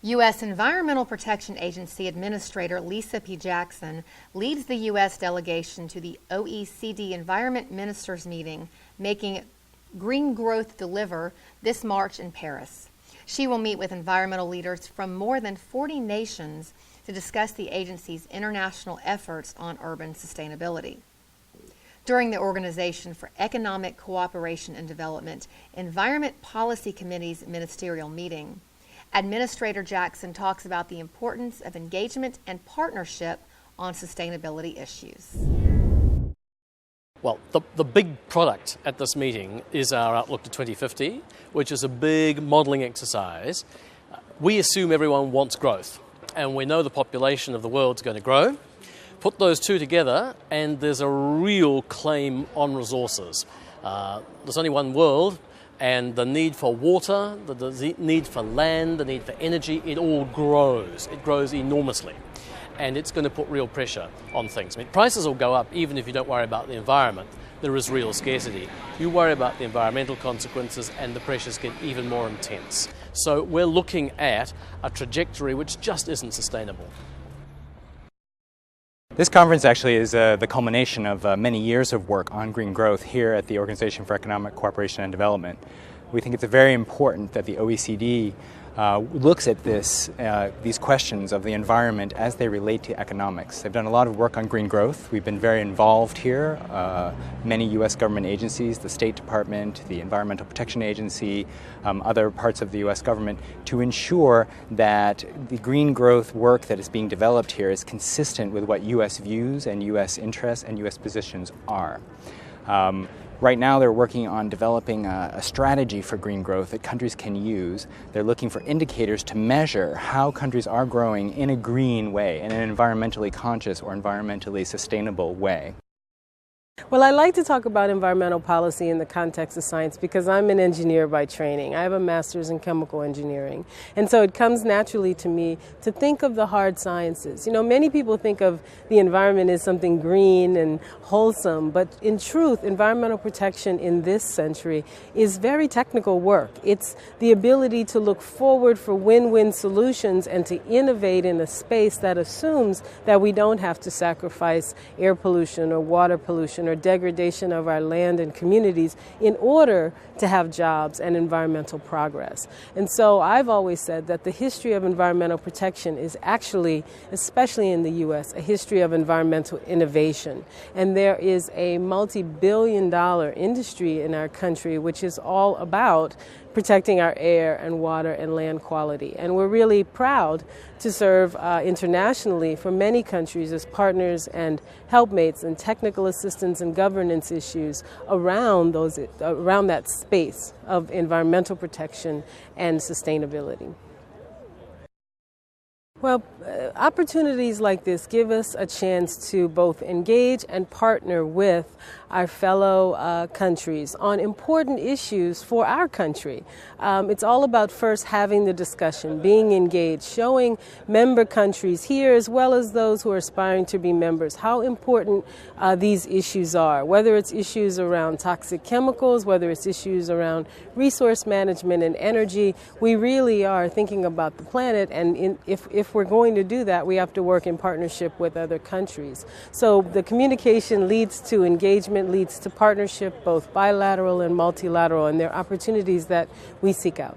U.S. Environmental Protection Agency Administrator Lisa P. Jackson leads the U.S. delegation to the OECD Environment Ministers meeting, making Green Growth Deliver this March in Paris. She will meet with environmental leaders from more than 40 nations to discuss the agency's international efforts on urban sustainability. During the Organization for Economic Cooperation and Development Environment Policy Committee's ministerial meeting, Administrator Jackson talks about the importance of engagement and partnership on sustainability issues. Well, the big product at this meeting is our Outlook to 2050, which is a big modelling exercise. We assume everyone wants growth, and we know the population of the world is going to grow. Put those two together, and there's a real claim on resources. There's only one world, and the need for water, the need for land, the need for energy, it all grows. It grows enormously. And it's going to put real pressure on things. I mean, prices will go up even if you don't worry about the environment. There is real scarcity. You worry about the environmental consequences and the pressures get even more intense. So we're looking at a trajectory which just isn't sustainable. This conference actually is the culmination of many years of work on green growth here at the Organization for Economic Cooperation and Development. We think it's very important that the OECD looks at these questions of the environment as they relate to economics. They've done a lot of work on green growth. We've been very involved here. Many U.S. government agencies, the State Department, the Environmental Protection Agency, other parts of the U.S. government, to ensure that the green growth work that is being developed here is consistent with what U.S. views and U.S. interests and U.S. positions are. Right now they're working on developing a strategy for green growth that countries can use. They're looking for indicators to measure how countries are growing in a green way, in an environmentally conscious or environmentally sustainable way. Well, I like to talk about environmental policy in the context of science because I'm an engineer by training. I have a master's in chemical engineering. And so it comes naturally to me to think of the hard sciences. You know, many people think of the environment as something green and wholesome, but in truth, environmental protection in this century is very technical work. It's the ability to look forward for win-win solutions and to innovate in a space that assumes that we don't have to sacrifice air pollution or water pollution or degradation of our land and communities in order to have jobs and environmental progress. And so I've always said that the history of environmental protection is actually, especially in the U.S., a history of environmental innovation. And there is a multi-billion-dollar industry in our country which is all about protecting our air and water and land quality. And we're really proud to serve internationally for many countries as partners and helpmates and technical assistance and governance issues around that space of environmental protection and sustainability. Well, opportunities like this give us a chance to both engage and partner with our fellow countries on important issues for our country. It's all about first having the discussion, being engaged, showing member countries here as well as those who are aspiring to be members how important these issues are, whether it's issues around toxic chemicals, whether it's issues around resource management and energy. We really are thinking about the planet, and if we're going to do that, we have to work in partnership with other countries. So the communication leads to engagement, leads to partnership, both bilateral and multilateral, and there are opportunities that we seek out.